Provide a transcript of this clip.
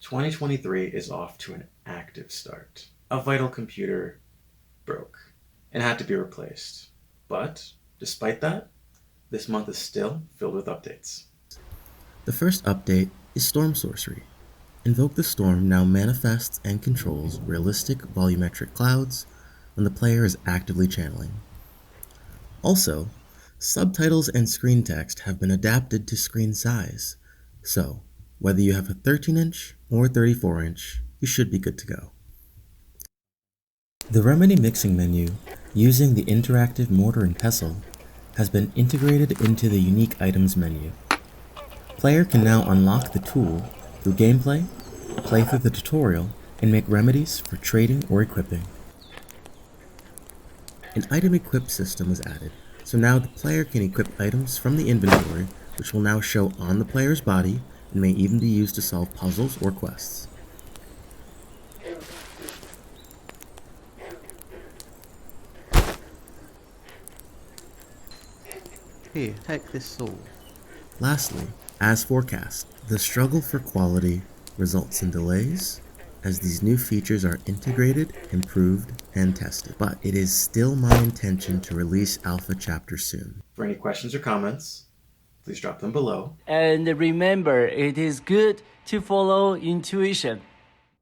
2023 is off to an active start. A vital computer broke and had to be replaced. But despite that, this month is still filled with updates. The first update is Storm Sorcery. Invoke the Storm now manifests and controls realistic volumetric clouds when the player is actively channeling. Also, subtitles and screen text have been adapted to screen size, so whether you have a 13-inch or 34-inch, you should be good to go. The Remedy mixing menu, using the interactive mortar and pestle, has been integrated into the unique items menu. Player can now unlock the tool through gameplay, play through the tutorial, and make remedies for trading or equipping. An item equip system was added, so now the player can equip items from the inventory, which will now show on the player's body and may even be used to solve puzzles or quests. Here, take this sword. Lastly, as forecast, the struggle for quality results in delays as these new features are integrated, improved, and tested. But it is still my intention to release Alpha Chapter soon. For any questions or comments, please drop them below. And remember, it is good to follow intuition.